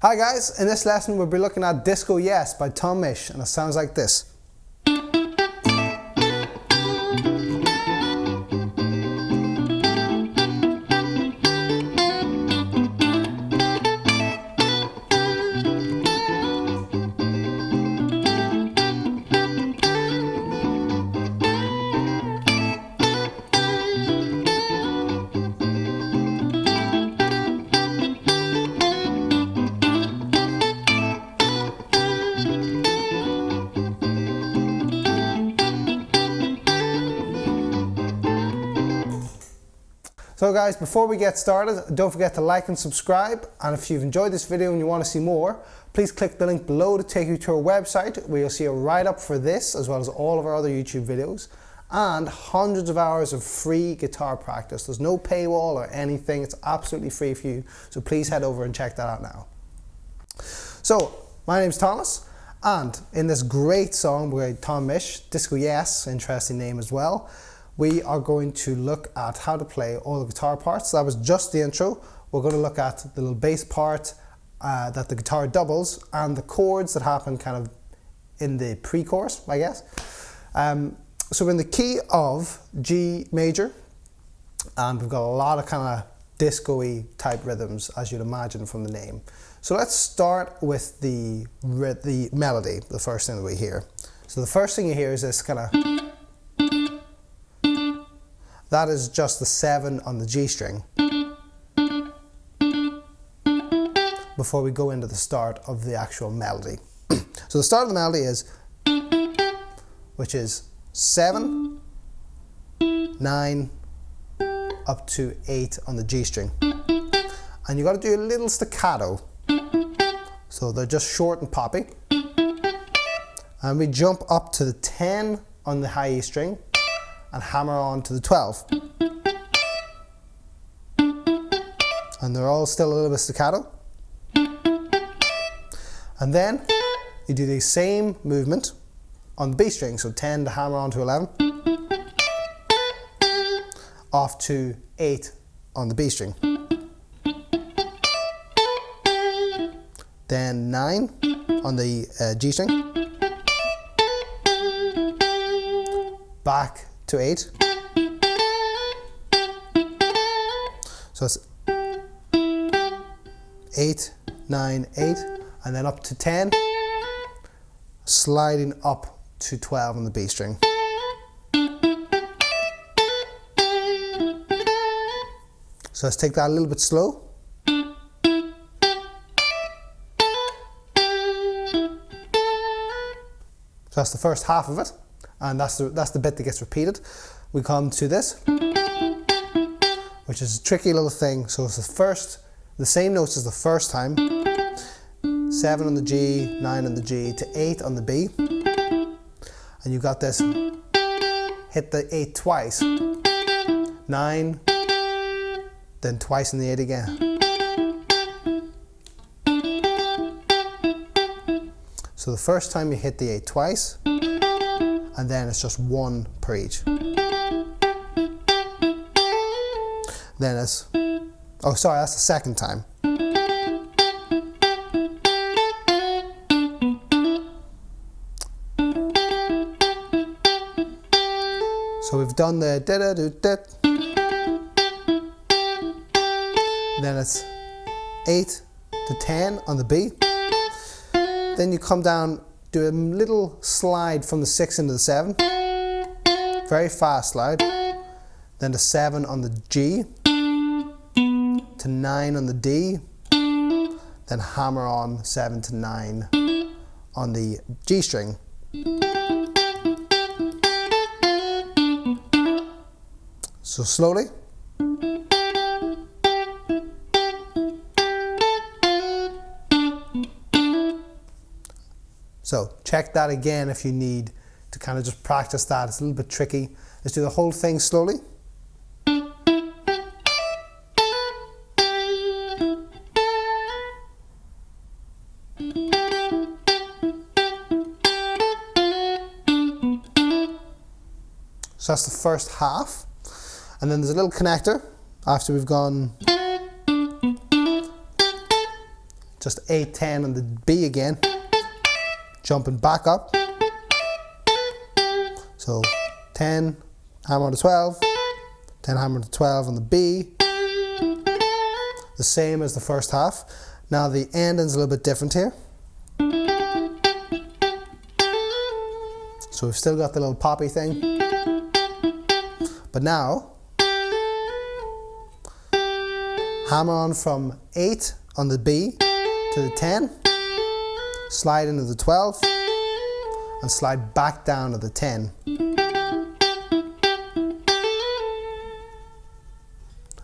Hi guys, in this lesson we'll be looking at Disco Yes by Misch, and it sounds like this. So guys, before we get started, don't forget to like and subscribe, and if you've enjoyed this video and you want to see more, please click the link below to take you to our website where you'll see a write-up for this as well as all of our other YouTube videos and hundreds of hours of free guitar practice. There's no paywall or anything, it's absolutely free for you, so please head over and check that out now. So, my name's Thomas, and in this great song by Misch, Disco Yes, interesting name as well, we are going to look at how to play all the guitar parts. That was just the intro. We're going to look at the little bass part that the guitar doubles and the chords that happen kind of in the pre-chorus, I guess. So we're in the key of G major, and we've got a lot of kind of disco-y type rhythms, as you'd imagine from the name. So let's start with the melody, the first thing that we hear. So the first thing you hear is this kind of... That is just the 7 on the G string before we go into the start of the actual melody. So the start of the melody is, which is 7, 9, up to 8 on the G string. And you got to do a little staccato. So they're just short and poppy. And we jump up to the 10 on the high E string and hammer on to the 12. And they're all still a little bit staccato. And then you do the same movement on the B string, so 10 to hammer on to 11, off to 8 on the B string. Then 9 on the G string, back to 8. So it's 8, 9, 8, and then up to 10, sliding up to 12 on the B string. So let's take that a little bit slow. So that's the first half of it. And that's the bit that gets repeated. We come to this, which is a tricky little thing. So it's the same notes as the first time. 7 on the G, 9 on the G, to 8 on the B. And you got this, hit the 8 twice. 9, then twice in the 8 again. So the first time you hit the 8 twice, and then it's just 1 per each. Then it's, oh sorry, that's the second time. So we've done the da-da-do-da. Then it's 8 to 10 on the B. Then you come down, do a little slide from the 6 into the 7, very fast slide, then to 7 on the G, to 9 on the D, then hammer on 7 to 9 on the G string. So slowly. So check that again if you need to kind of just practice that. It's a little bit tricky. Let's do the whole thing slowly. So that's the first half. And then there's a little connector after we've gone just 8, 10 on the B again, jumping back up. So 10, hammer on the 12, 10 hammer on the 12 on the B, the same as the first half. Now the ending's a little bit different here. So we've still got the little poppy thing, but now hammer on from 8 on the B to the 10, slide into the 12, and slide back down to the 10.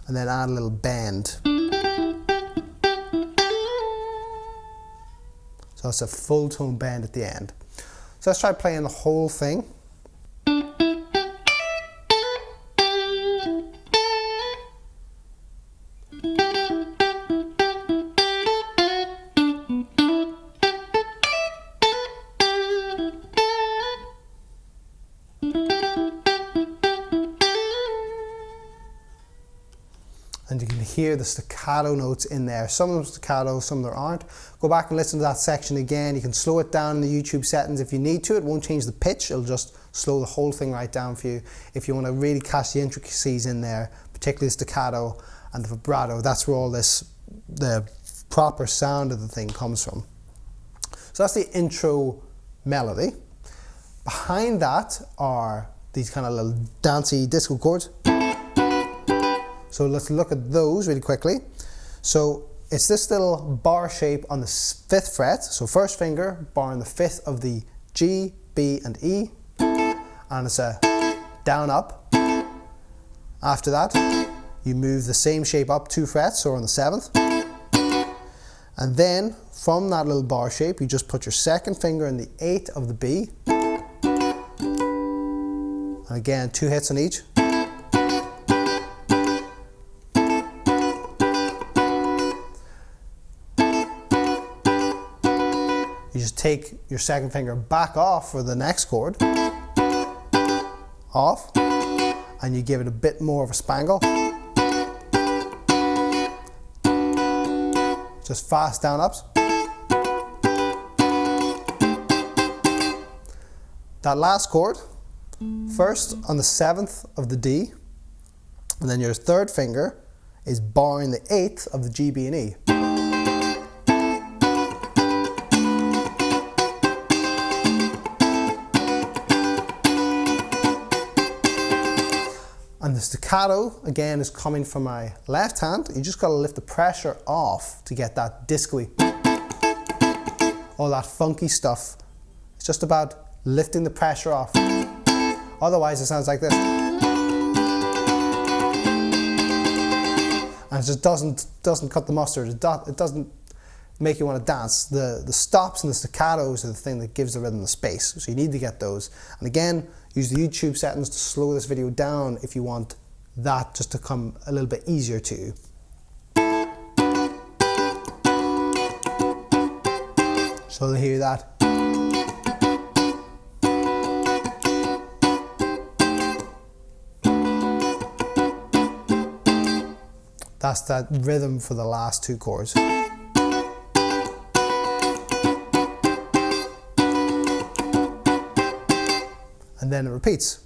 And then add a little bend. So it's a full tone bend at the end. So let's try playing the whole thing. And you can hear the staccato notes in there. Some of them staccato, some there aren't. Go back and listen to that section again. You can slow it down in the YouTube settings if you need to. It won't change the pitch, it'll just slow the whole thing right down for you. If you want to really catch the intricacies in there, particularly the staccato and the vibrato, that's where all this, the proper sound of the thing comes from. So that's the intro melody. Behind that are these kind of little dancey disco chords. So let's look at those really quickly. So it's this little bar shape on the 5th fret. So first finger, bar on the 5th of the G, B and E. And it's a down up. After that, you move the same shape up 2 frets, so on the 7th. And then from that little bar shape, you just put your second finger in the 8th of the B. And again, 2 hits on each. You just take your second finger back off for the next chord, off, and you give it a bit more of a spangle. Just fast down ups. That last chord, first on the 7th of the D, and then your third finger is barring the 8th of the G, B and E. And the staccato, again, is coming from my left hand. You just got to lift the pressure off to get that disco-y, all that funky stuff. It's just about lifting the pressure off. Otherwise, it sounds like this. And it just doesn't cut the mustard. It doesn't make you want to dance. The stops and the staccatos are the thing that gives the rhythm the space. So you need to get those. And again, use the YouTube settings to slow this video down if you want that just to come a little bit easier to you. So to hear that. That's that rhythm for the last 2 chords. And then it repeats.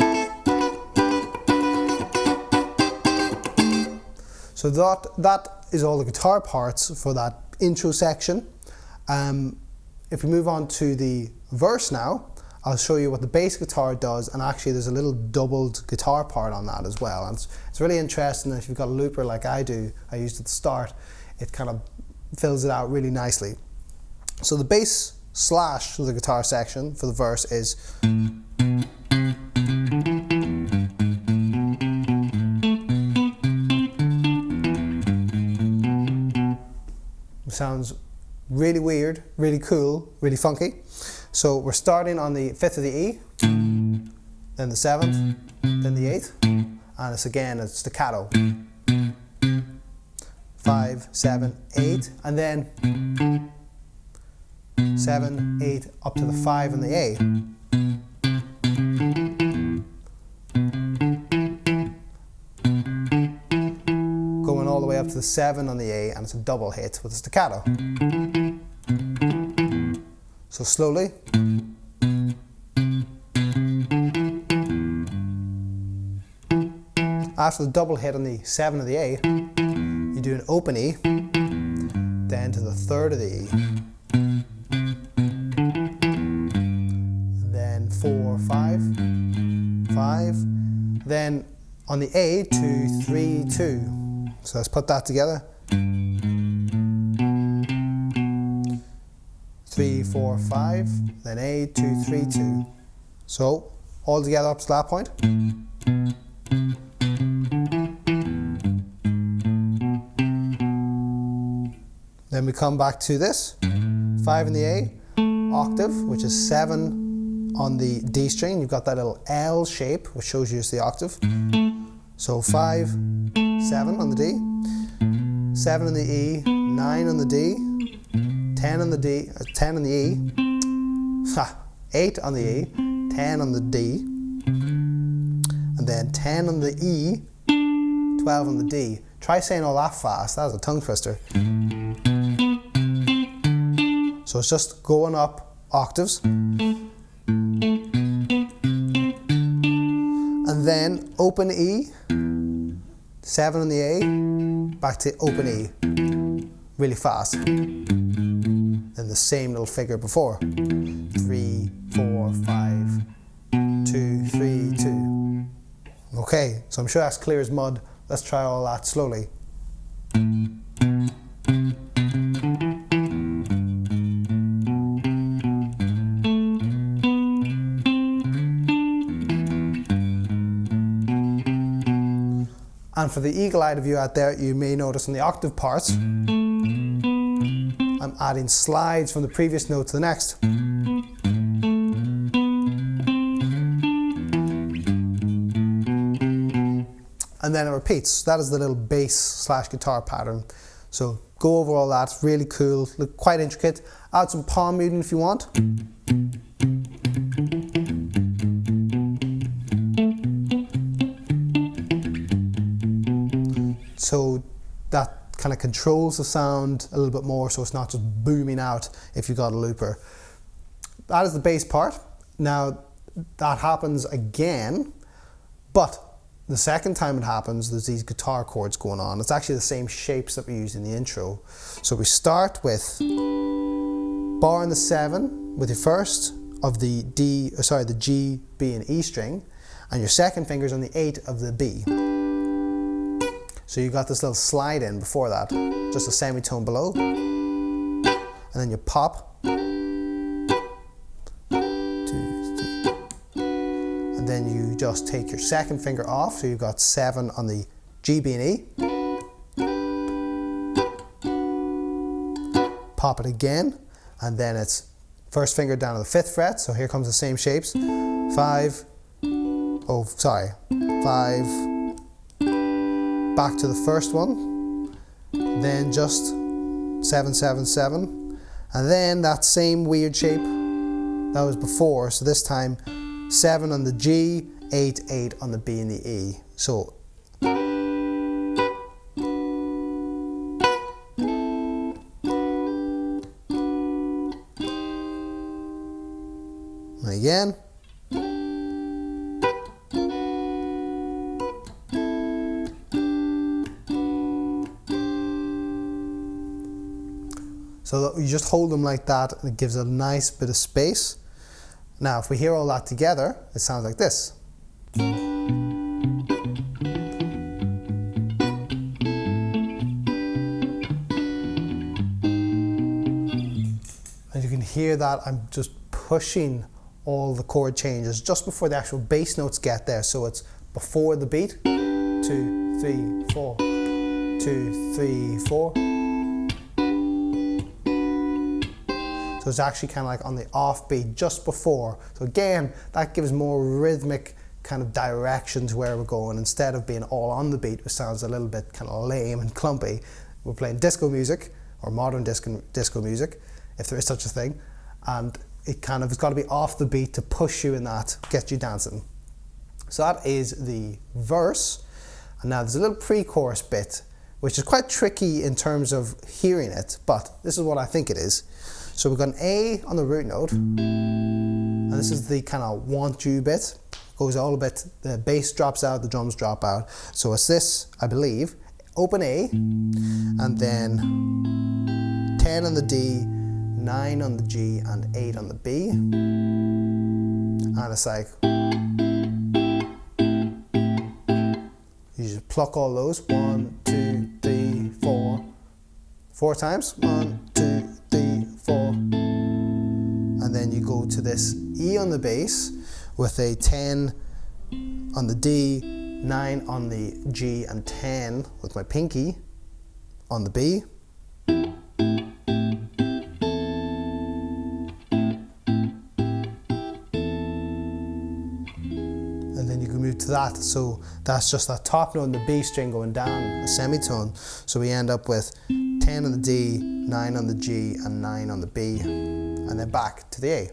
So that is all the guitar parts for that intro section. If we move on to the verse now, I'll show you what the bass guitar does, and actually there's a little doubled guitar part on that as well. And it's really interesting. If you've got a looper like I do, I used at the start, it kind of fills it out really nicely. So the bass slash the guitar section for the verse is sounds really weird, really cool, really funky. So we're starting on the 5th of the E, then the 7th, then the 8th, and it's again a staccato. 5, 7, 8, and then 7, 8, up to the 5 on the A. Going all the way up to the 7 on the A, and it's a double hit with a staccato. So slowly. After the double hit on the 7 of the A, you do an open E, then to the 3rd of the E. Then 4, 5, 5. Then on the A, 2, 3, 2. So let's put that together. 3, 4, 5, then A, 2, 3, 2. So all together up to that point. Then we come back to this, 5 in the A, octave, which is 7 on the D string. You've got that little L shape, which shows you it's the octave. So 5, 7 on the D, 7 on the E, 9 on the D, 10 on the D, 10 on the E, 8 on the E, 10 on the D, and then 10 on the E, 12 on the D. Try saying all that fast, that was a tongue twister. So it's just going up octaves. And then open E, 7 on the A, back to open E, really fast. Then the same little figure before. 3, 4, 5, 2, 3, 2. Okay, so I'm sure that's clear as mud. Let's try all that slowly. And for the eagle-eyed of you out there, you may notice in the octave parts, I'm adding slides from the previous note to the next. And then it repeats. That is the little bass / guitar pattern. So go over all that, it's really cool, look quite intricate. Add some palm muting if you want. So that kind of controls the sound a little bit more, so it's not just booming out if you've got a looper. That is the bass part. Now that happens again, but the second time it happens, there's these guitar chords going on. It's actually the same shapes that we used in the intro. So we start with bar on the 7 with your first of the the G, B and E string, and your second finger's on the 8 of the B. So you got this little slide in before that, just a semitone below, and then you pop, 2, 3, and then you just take your second finger off, so you've got 7 on the G, B and E, pop it again, and then it's first finger down to the 5th fret, so here comes the same shapes, 5, 5, back to the first one, then just 7, 7, 7, and then that same weird shape that was before, so this time 7 on the G, 8, 8 on the B and the E. So and again. So you just hold them like that, and it gives a nice bit of space. Now, if we hear all that together, it sounds like this. And you can hear that I'm just pushing all the chord changes just before the actual bass notes get there. So it's before the beat. 2, 3, 4. 2, 3, 4. So it's actually kind of like on the offbeat just before. So again, that gives more rhythmic kind of direction to where we're going. Instead of being all on the beat, which sounds a little bit kind of lame and clumpy, we're playing disco music, or modern disco music, if there is such a thing. And it kind of has got to be off the beat to push you in that, get you dancing. So that is the verse. And now there's a little pre-chorus bit, which is quite tricky in terms of hearing it, but this is what I think it is. So we've got an A on the root note, and this is the kind of want you bit. Goes all a bit, the bass drops out, the drums drop out. So it's this, I believe, open A, and then 10 on the D, 9 on the G, and 8 on the B. And it's like, you just pluck all those, 1, 2, 3, 4, 4 times, 1, 2, 3, 4. And then you go to this E on the bass, with a 10 on the D, 9 on the G, and 10 with my pinky on the B. And then you can move to that, so that's just that top note in the B string going down, a semitone. So we end up with 10 on the D, 9 on the G, and 9 on the B, and then back to the A.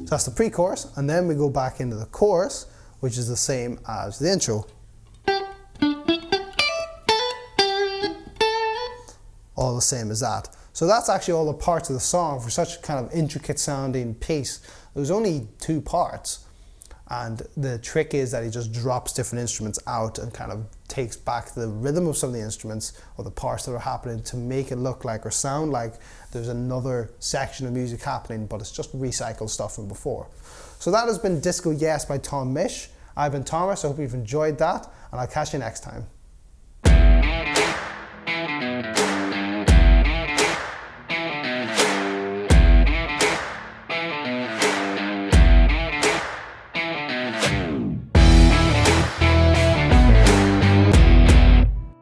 So that's the pre-chorus, and then we go back into the chorus, which is the same as the intro. All the same as that. So that's actually all the parts of the song for such a kind of intricate sounding piece. There's only 2 parts, and the trick is that he just drops different instruments out and kind of takes back the rhythm of some of the instruments or the parts that are happening to make it look like or sound like there's another section of music happening, but it's just recycled stuff from before. So that has been Disco Yes by Tom Misch. I've been Thomas, I hope you've enjoyed that, and I'll catch you next time.